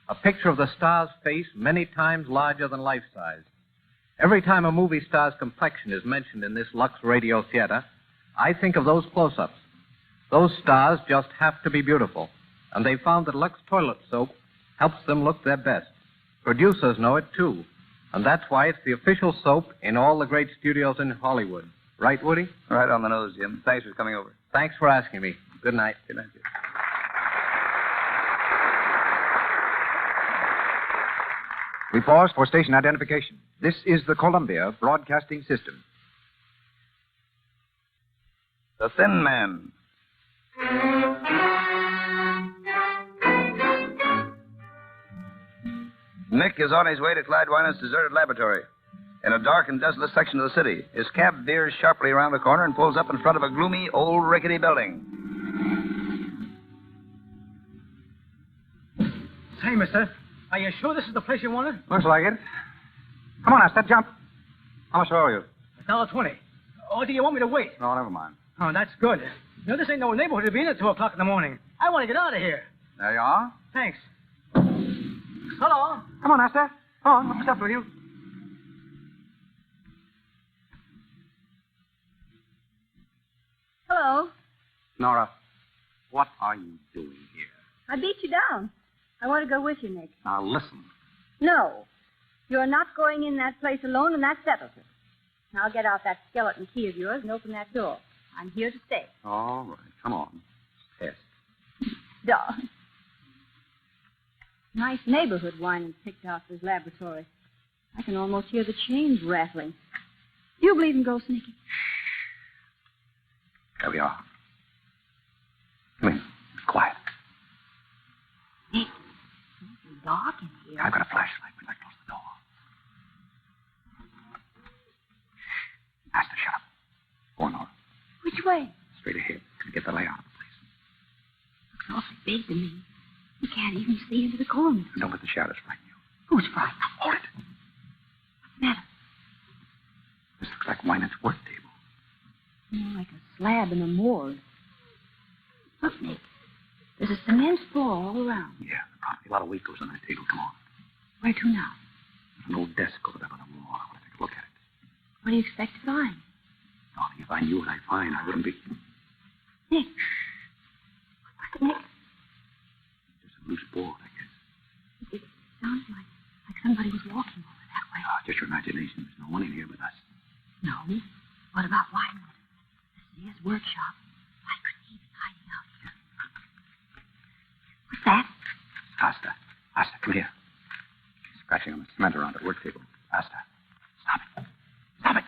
a picture of the star's face many times larger than life-size. Every time a movie star's complexion is mentioned in this Lux Radio Theatre, I think of those close-ups. Those stars just have to be beautiful. And they found that Lux toilet soap helps them look their best. Producers know it, too. And that's why it's the official soap in all the great studios in Hollywood. Right, Woody? Right on the nose, Jim. Thanks for coming over. Thanks for asking me. Good night. Good night, Jim. We pause for station identification. This is the Columbia Broadcasting System. The Thin Man. Nick is on his way to Clyde Winer's deserted laboratory. In a dark and desolate section of the city, his cab veers sharply around the corner and pulls up in front of a gloomy, old, rickety building. Say, mister, are you sure this is the place you wanted? Looks like it. Come on, Asta, jump. How much owe you? $1.20. Or do you want me to wait? No, never mind. Oh, that's good. You know, this ain't no neighborhood to be in at 2 o'clock in the morning. I want to get out of here. There you are. Thanks. Hello. Come on, Asta. Come on, what's up with you? Hello. Nora, what are you doing here? I beat you down. I want to go with you, Nick. Now, listen. No. You're not going in that place alone, and that settles it. Now get out that skeleton key of yours and open that door. I'm here to stay. All right, come on. Test. Darling. Nice neighborhood Winans picked out for his laboratory. I can almost hear the chains rattling. Do you believe in ghosts, Nicky? There we are. Come in. It's quiet. Nick, it's dark in here. I've got a flashlight. We'd like to close the door. way? Straight ahead. To get the layout of the place. Looks awfully big to me. You can't even see into the corners. Don't let the shadows frighten you. Who's frightened? Hold it. What's the matter? This looks like Wynant's work table. More like a slab in a morgue. Look, Nick. There's a cement floor all around. Yeah, probably a lot of weight goes on that table. Come on. Where to now? There's an old desk over there by the wall. I want to take a look at it. What do you expect to find? Oh, if I knew what I'd find, I wouldn't be... Nick. What's it, Nick? Just a loose board, I guess. It sounds like somebody was walking over that way. Oh, just your imagination. There's no one in here but us. No. What about Wyman? This is his workshop. Why couldn't he be hiding out here? What's that? Asta. Asta, come here. Scratching on the cement around the work table. Asta. Stop it. Stop it.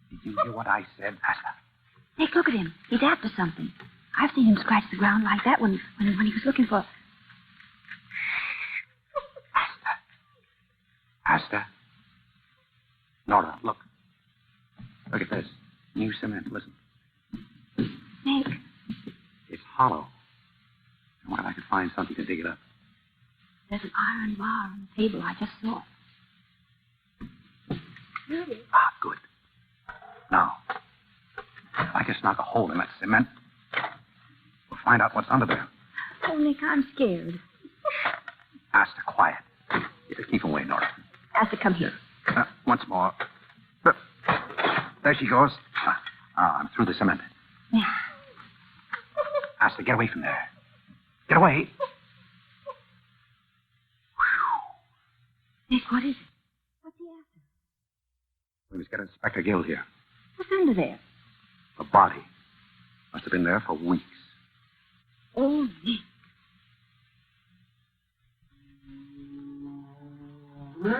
Did you hear what I said, Asta? Nick, look at him. He's after something. I've seen him scratch the ground like that when he was looking for... Asta. Nora, look. Look at this. New cement. Listen. Nick. It's hollow. I wonder if I could find something to dig it up. There's an iron bar on the table. I just saw it. Really? Ah, good. Now, if I just knock a hole in that cement, we'll find out what's under there. Oh, Nick, I'm scared. Asta, quiet. Yeah, keep away, Nora. Asta, come here. Once more. There she goes. I'm through the cement. Yeah. Asta, get away from there. Get away. Nick, what is it? What's he after? We must get Inspector Gill here. What's under there? The body. Must have been there for weeks. Oh, Nick. Wait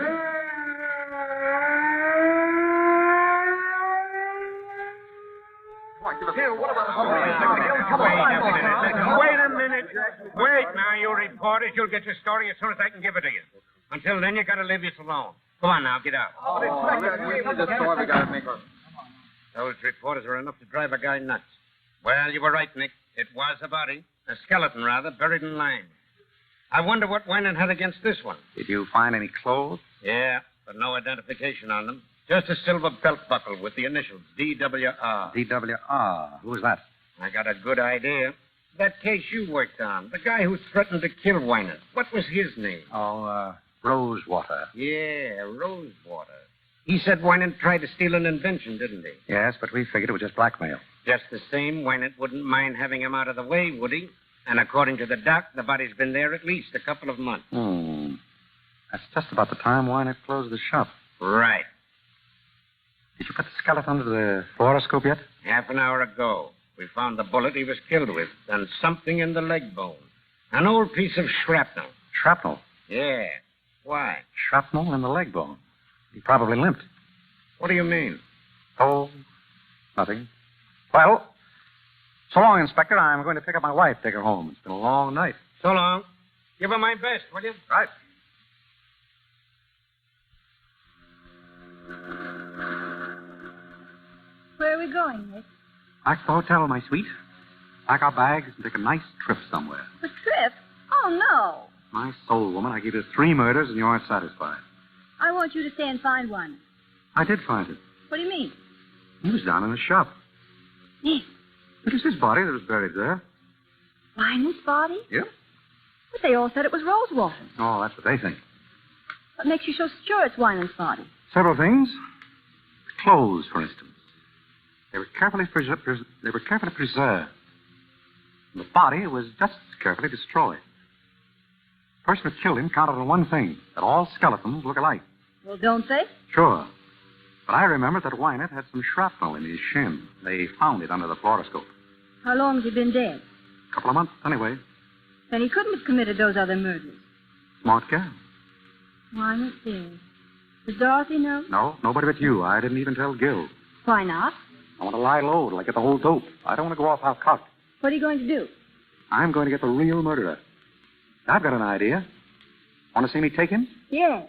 a minute. Wait now, you reporters. You'll get your story as soon as I can give it to you. Until then, you gotta leave this alone. Come on now, get out. Those reporters are enough to drive a guy nuts. Well, you were right, Nick. It was a body. A skeleton, rather, buried in lime. I wonder what Wynan had against this one. Did you find any clothes? Yeah, but no identification on them. Just a silver belt buckle with the initials, DWR. DWR. Who was that? I got a good idea. That case you worked on. The guy who threatened to kill Wynan. What was his name? Oh, Rosewater. Yeah, Rosewater. He said Wynan tried to steal an invention, didn't he? Yes, but we figured it was just blackmail. Just the same, Wynan wouldn't mind having him out of the way, would he? And according to the doc, the body's been there at least a couple of months. That's just about the time Wynant closed the shop. Right. Did you put the skeleton under the fluoroscope yet? Half an hour ago. We found the bullet he was killed with and something in the leg bone. An old piece of shrapnel. Shrapnel? Yeah. Why? Shrapnel in the leg bone. He probably limped. What do you mean? Oh, nothing. Well, so long, Inspector. I'm going to pick up my wife, take her home. It's been a long night. So long. Give her my best, will you? Right. Where are we going, Nick? Back to the hotel, my sweet. Pack our bags and take a nice trip somewhere. A trip? Oh, no. My soul, woman, I gave you 3 murders and you aren't satisfied. I want you to stay and find one. I did find it. What do you mean? He was down in the shop. Nick. It was his body that was buried there. Linus' body? Yep. But they all said it was Rosewater. Oh, that's what they think. What makes you so sure it's Winans' body? Several things. Clothes, for instance. They were carefully preserved. The body was just as carefully destroyed. The person who killed him counted on one thing, that all skeletons look alike. Well, don't they? Sure. But I remember that Wynant had some shrapnel in his shin. They found it under the fluoroscope. How long has he been dead? A couple of months, anyway. Then he couldn't have committed those other murders. Smart girl. Wynant dead. Does Dorothy know? No, nobody but you. I didn't even tell Gil. Why not? I want to lie low till I get the whole dope. I don't want to go off half-cocked. What are you going to do? I'm going to get the real murderer. I've got an idea. Want to see me take him? Yes.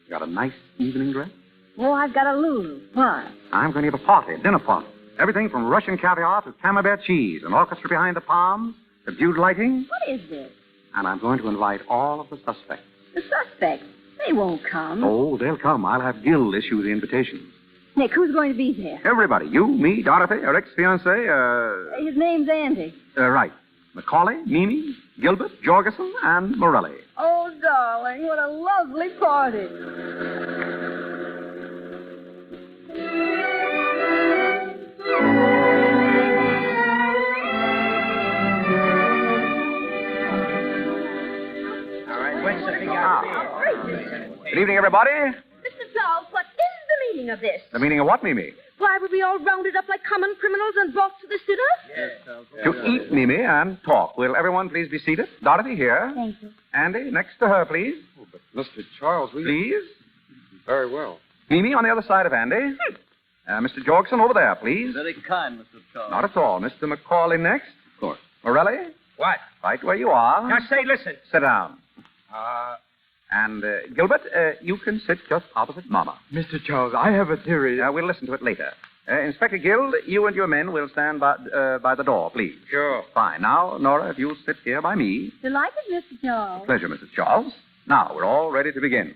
You got a nice evening dress? Oh, I've got a Lulu. Why? I'm going to give a party, a dinner party. Everything from Russian caviar to camembert cheese, an orchestra behind the palms, subdued lighting. What is this? And I'm going to invite all of the suspects. The suspects. They won't come. Oh, they'll come. I'll have Gil issue the invitations. Nick, who's going to be there? Everybody. You, me, Dorothy, our ex-fiancé, His name's Andy. right. Macaulay, Mimi, Gilbert, Jorgensen, and Morelli. Oh, darling, what a lovely party. Good evening, everybody. Mr. Charles, what is the meaning of this? The meaning of what, Mimi? Why were we all rounded up like common criminals and brought to the dinner? To eat, Mimi, and talk. Will everyone please be seated? Dorothy here. Thank you. Andy, next to her, please. Oh, but Mr. Charles, Please. Very well. Mimi on the other side of Andy. Mr. Jorgensen over there, please. Very kind, Mr. Charles. Not at all. Mr. Macaulay next. Of course. Morelli? What? Right where you are. Now, say, listen. Sit down. And Gilbert, you can sit just opposite Mama. Mr. Charles, I have a theory. We'll listen to it later. Inspector Guild, you and your men will stand by the door, please. Sure. Fine. Now, Nora, if you'll sit here by me. Delighted, Mr. Charles. Pleasure, Mrs. Charles. Now, we're all ready to begin.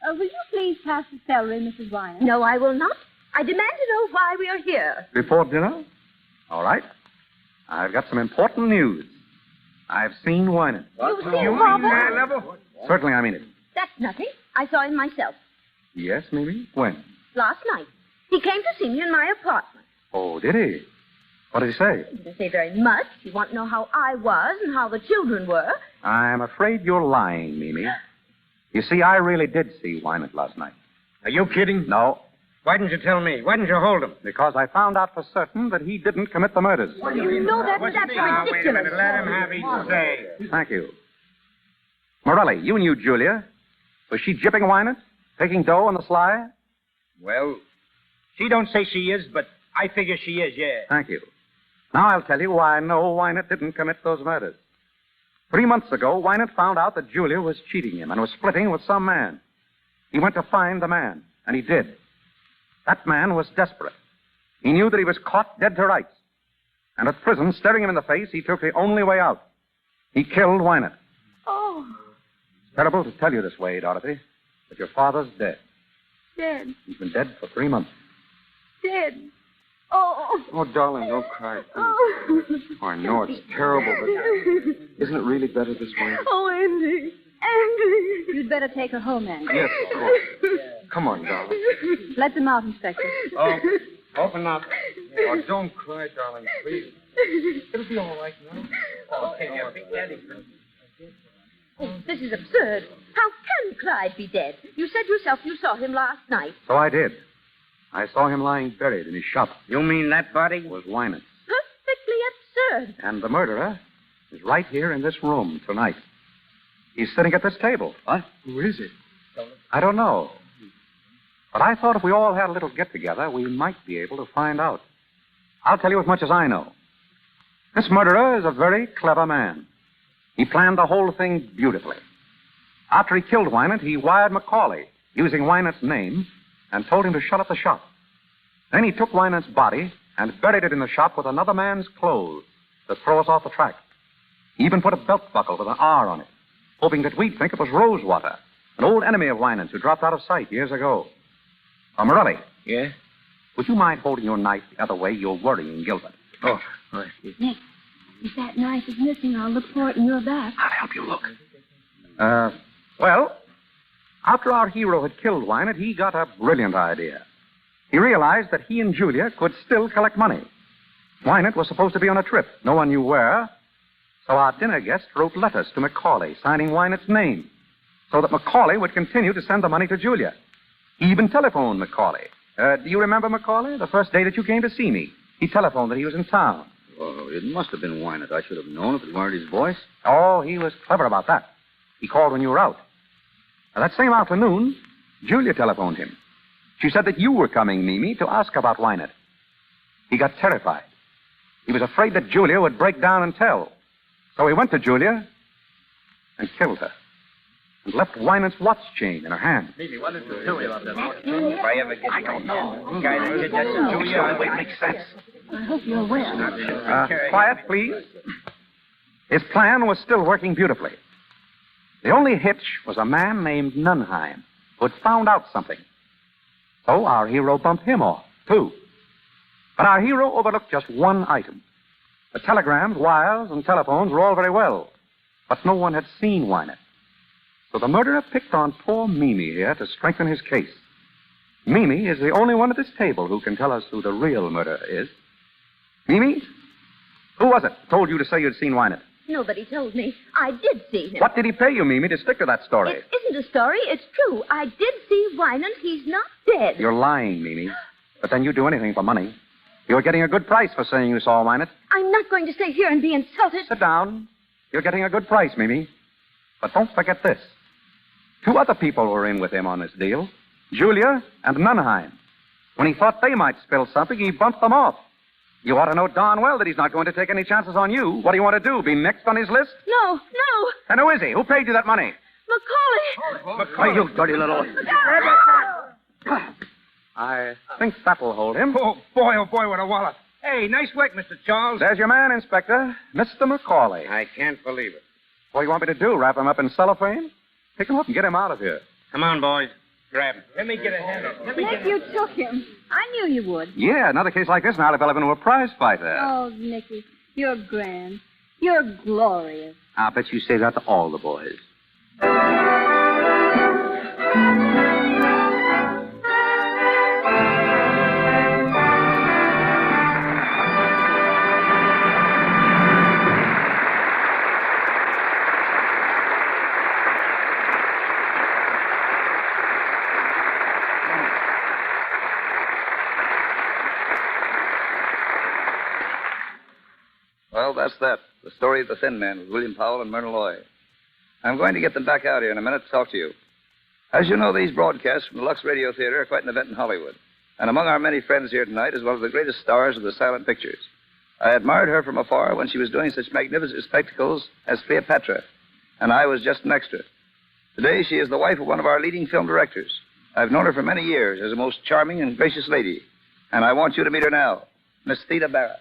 Will you please pass the celery, Mrs. Wynant? No, I will not. I demand to know why we are here. Before dinner? All right. I've got some important news. I've seen Wynant. You've seen Papa? Level? Certainly, I mean it. That's nothing. I saw him myself Yes, Mimi? When? last night. He came to see me in my apartment. Oh, did he? What did he say? He didn't say very much. He wanted to know how I was and how the children were. I'm afraid you're lying, Mimi. You see, I really did see Wynant last night. Are you kidding? No, Why didn't you tell me? Why didn't you hold him? because I found out for certain that he didn't commit the murders. You know that's Wait a ridiculous. minute. Let him have his say. Thank you. Morelli, you knew Julia. Was she jipping Wynant? Taking dough on the sly? Well, she don't say she is, but I figure she is, yeah. Thank you. Now I'll tell you why I know Wynant didn't commit those murders. 3 months ago, Wynant found out that Julia was cheating him and was splitting with some man. He went to find the man, and he did. That man was desperate. He knew that he was caught dead to rights. And at prison, staring him in the face, he took the only way out. He killed Wynant. Oh, It's terrible to tell you this way, Dorothy, but your father's dead. dead, He's been dead for 3 months. dead. Oh. Oh, darling, don't cry. Please. Oh. Oh, I know it's terrible, but isn't it really better this way? Oh, Andy. Andy. You'd better take her home, Andy. Yes, of course. Come on, darling. Let them out, Inspector. Oh, open up. Oh, don't cry, darling, please. It'll be all right now. Oh, this is absurd. How can Clyde be dead? You said yourself you saw him last night. So I did. I saw him lying buried in his shop. You mean that body? Was Wynant. Perfectly absurd. And the murderer is right here in this room tonight. He's sitting at this table. What? Who is it? I don't know. But I thought if we all had a little get-together, we might be able to find out. I'll tell you as much as I know. This murderer is a very clever man. He planned the whole thing beautifully. After he killed Wynant, he wired Macaulay, using Wynant's name, and told him to shut up the shop. Then he took Wynant's body and buried it in the shop with another man's clothes to throw us off the track. He even put a belt buckle with an R on it, hoping that we'd think it was Rosewater, an old enemy of Wynant's who dropped out of sight years ago. Morelli. Yeah? Would you mind holding your knife the other way? You're worrying Gilbert. Oh, Nick, if that knife is missing, I'll look for it in your back. I'll help you look. Well, after our hero had killed Wynant, he got a brilliant idea. He realized that he and Julia could still collect money. Wynant was supposed to be on a trip. No one knew where. So our dinner guest wrote letters to Macaulay, signing Wynant's name, so that Macaulay would continue to send the money to Julia. He even telephoned Macaulay. Do you remember Macaulay? The first day that you came to see me. He telephoned that he was in town. Oh, it must have been Wynant. I should have known if it weren't his voice. Oh, he was clever about that. He called when you were out. Now, that same afternoon, Julia telephoned him. She said that you were coming, Mimi, to ask about Wynant. He got terrified. He was afraid that Julia would break down and tell. So he went to Julia and killed her. and left Winant's watch chain in her hand. Maybe, what did you tell me about that? If I ever get... I don't know. The guy that did that to Julia... It makes sense. I hope you're well. Quiet, please. His plan was still working beautifully. The only hitch was a man named Nunheim who had found out something. So our hero bumped him off, too. But our hero overlooked just one item. The telegrams, wires, and telephones were all very well, but no one had seen Winant. So the murderer picked on poor Mimi here to strengthen his case. Mimi is the only one at this table who can tell us who the real murderer is. Mimi? Who was it told you to say you'd seen Winant? Nobody told me. I did see him. What did he pay you, Mimi, to stick to that story? It isn't a story. It's true. I did see Winant. He's not dead. You're lying, Mimi. But then you'd do anything for money. You're getting a good price for saying you saw Winant. I'm not going to stay here and be insulted. Sit down. You're getting a good price, Mimi. But don't forget this. 2 other people were in with him on this deal. Julia and Nunheim. When he thought they might spill something, he bumped them off. You ought to know darn well that he's not going to take any chances on you. What do you want to do, be next on his list? No. And who is he? Who paid you that money? Macaulay. Oh, you dirty little... I think that'll hold him. Oh, boy, what a wallop. Hey, nice work, Mr. Charles. There's your man, Inspector. Mr. Macaulay. I can't believe it. What do you want me to do, wrap him up in cellophane? Pick him up and get him out of here. Come on, boys. Grab him. Let me get a handle. Nick, you took him. I knew you would. Yeah, another case like this, and I'll develop into a prize fighter. Oh, Nicky, you're grand. You're glorious. I'll bet you say that to all the boys. Well, that's that. The story of the Thin Man with William Powell and Myrna Loy. I'm going to get them back out here in a minute to talk to you. As you know, these broadcasts from the Lux Radio Theatre are quite an event in Hollywood. And among our many friends here tonight is one of the greatest stars of the silent pictures. I admired her from afar when she was doing such magnificent spectacles as Cleopatra, and I was just an extra. Today, she is the wife of one of our leading film directors. I've known her for many years as a most charming and gracious lady, and I want you to meet her now, Miss Theda Barrett.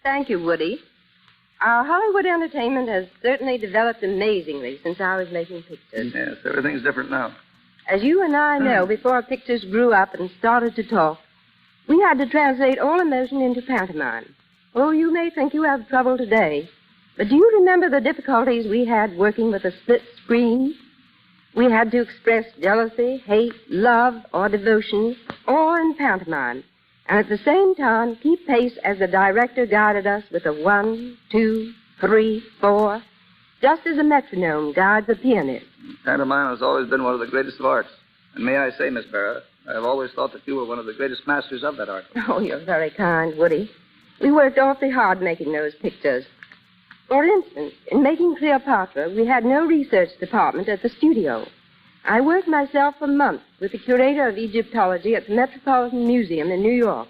Thank you, Woody. Our Hollywood entertainment has certainly developed amazingly since I was making pictures. Yes, everything's different now. As you and I know, before pictures grew up and started to talk, we had to translate all emotion into pantomime. Oh, you may think you have trouble today, but do you remember the difficulties we had working with a split screen? We had to express jealousy, hate, love, or devotion, all in pantomime, and at the same time keep pace as the director guided us with a 1, 2, 3, 4, just as a metronome guides a pianist. Pantomime has always been one of the greatest of arts. And may I say, Miss Barrett, I have always thought that you were one of the greatest masters of that art. Oh, you're very kind, Woody. We worked awfully hard making those pictures. For instance, in making Cleopatra, we had no research department at the studio. I worked myself for months with the curator of Egyptology at the Metropolitan Museum in New York.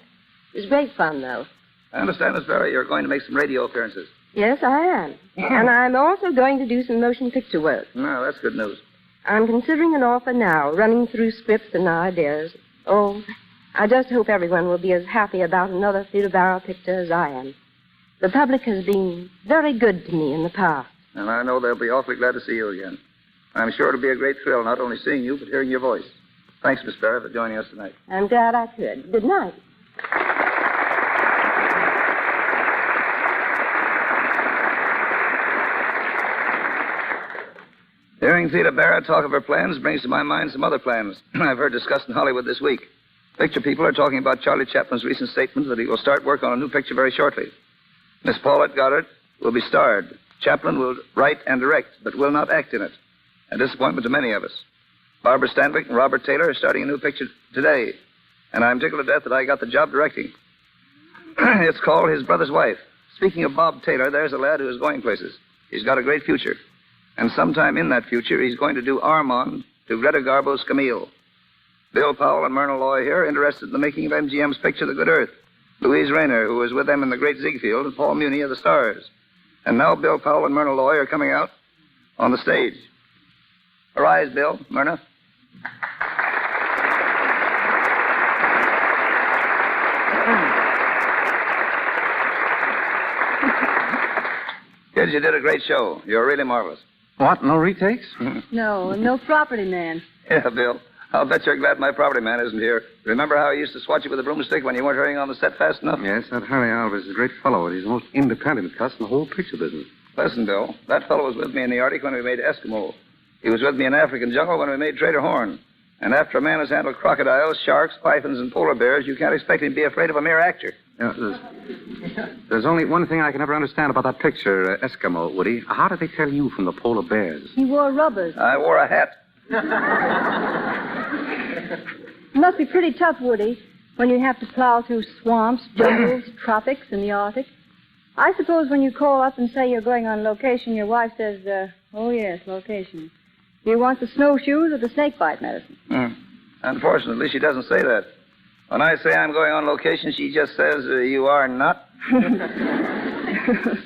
It was great fun, though. I understand, Miss Barrett, you're going to make some radio appearances. Yes, I am. And I'm also going to do some motion picture work. No, that's good news. I'm considering an offer now, running through scripts and ideas. Oh, I just hope everyone will be as happy about another Theda Barrett picture as I am. The public has been very good to me in the past. And I know they'll be awfully glad to see you again. I'm sure it'll be a great thrill not only seeing you, but hearing your voice. Thanks, Miss Barrett, for joining us tonight. I'm glad I could. Good night. Hearing Theda Barrett talk of her plans brings to my mind some other plans I've heard discussed in Hollywood this week. Picture people are talking about Charlie Chaplin's recent statement that he will start work on a new picture very shortly. Miss Paulette Goddard will be starred. Chaplin will write and direct, but will not act in it. A disappointment to many of us. Barbara Stanwyck and Robert Taylor are starting a new picture today, and I'm tickled to death that I got the job directing. It's called His Brother's Wife. Speaking of Bob Taylor, there's a lad who is going places. He's got a great future. And sometime in that future, he's going to do Armand to Greta Garbo's Camille. Bill Powell and Myrna Loy here are interested in the making of MGM's picture, The Good Earth. Louise Rayner, who was with them in the Great Ziegfeld, and Paul Muni of the Stars. And now Bill Powell and Myrna Loy are coming out on the stage. Arise, Bill, Myrna. Kids, you did a great show. You're really marvelous. What, no retakes? No property man. Yeah, Bill. I'll bet you're glad my property man isn't here. Remember how he used to swat you with a broomstick when you weren't hurrying on the set fast enough? Yes, that Harry Alvarez is a great fellow, and he's the most independent cuss in the whole picture business. Listen, Bill, that fellow was with me in the Arctic when we made Eskimo. He was with me in African jungle when we made Trader Horn. And after a man has handled crocodiles, sharks, pythons, and polar bears, you can't expect him to be afraid of a mere actor. Yeah, there's only one thing I can never understand about that picture, Eskimo, Woody. How did they tell you from the polar bears? He wore rubbers. I wore a hat. It must be pretty tough, Woody, when you have to plow through swamps, jungles, tropics, and the Arctic. I suppose when you call up and say you're going on location, your wife says, oh, yes, location. Do you want the snowshoes or the snakebite medicine? Unfortunately, she doesn't say that. When I say I'm going on location, she just says, you are not.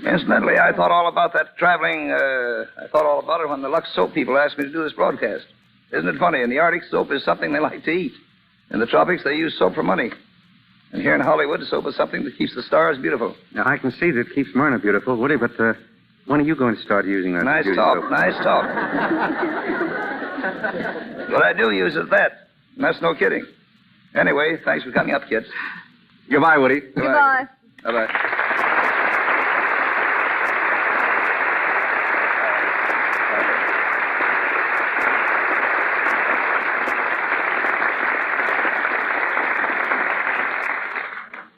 Incidentally, I thought all about that traveling. I thought all about it when the Lux soap people asked me to do this broadcast. Isn't it funny? In the Arctic, soap is something they like to eat. In the tropics, they use soap for money. And here in Hollywood, soap is something that keeps the stars beautiful. Now, I can see that it keeps Myrna beautiful, Woody, but when are you going to start using that? Nice talk. But I do use it that. And that's no kidding. Anyway, thanks for coming up, kids. Goodbye, Woody. Goodbye. Bye-bye.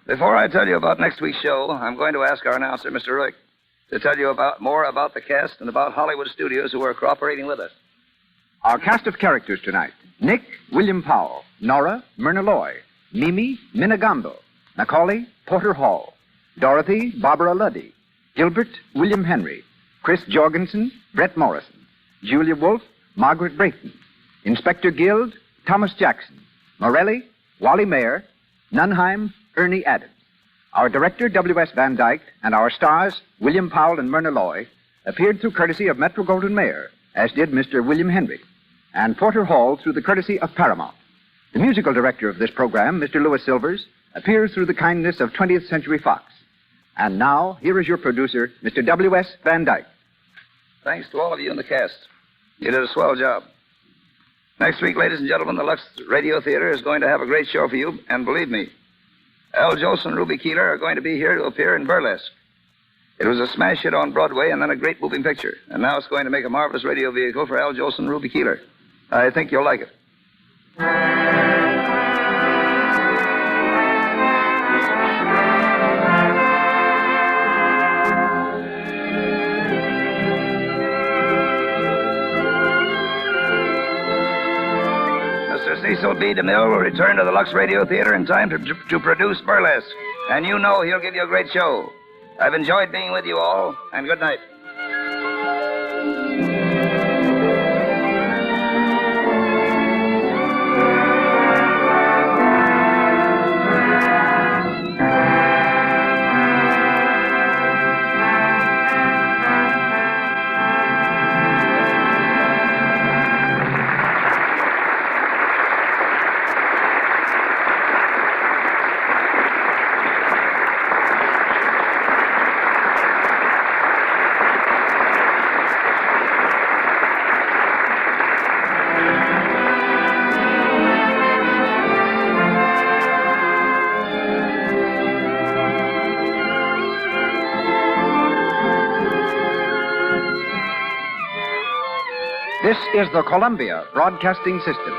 Before I tell you about next week's show, I'm going to ask our announcer, Mr. Ruick, to tell you more about the cast and about Hollywood studios who are cooperating with us. Our cast of characters tonight: Nick, William Powell; Nora, Myrna Loy; Mimi, Minna Gamble; Macaulay, Porter Hall; Dorothy, Barbara Luddy; Gilbert, William Henry; Chris Jorgensen, Brett Morrison; Julia Wolfe, Margaret Brayton; Inspector Guild, Thomas Jackson; Morelli, Wally Mayer; Nunheim, Ernie Adams. Our director, W.S. Van Dyke, and our stars, William Powell and Myrna Loy, appeared through courtesy of Metro-Goldwyn-Mayer, as did Mr. William Henry, and Porter Hall through the courtesy of Paramount. The musical director of this program, Mr. Louis Silvers, appears through the kindness of 20th Century Fox. And now, here is your producer, Mr. W.S. Van Dyke. Thanks to all of you in the cast. You did a swell job. Next week, ladies and gentlemen, the Lux Radio Theatre is going to have a great show for you, and believe me, Al Jolson and Ruby Keeler are going to be here to appear in Burlesque. It was a smash hit on Broadway and then a great moving picture, and now it's going to make a marvelous radio vehicle for Al Jolson and Ruby Keeler. I think you'll like it. Cecil B. DeMille will return to the Lux Radio Theatre in time to produce Burlesque. And you know he'll give you a great show. I've enjoyed being with you all, and good night. This is the Columbia Broadcasting System.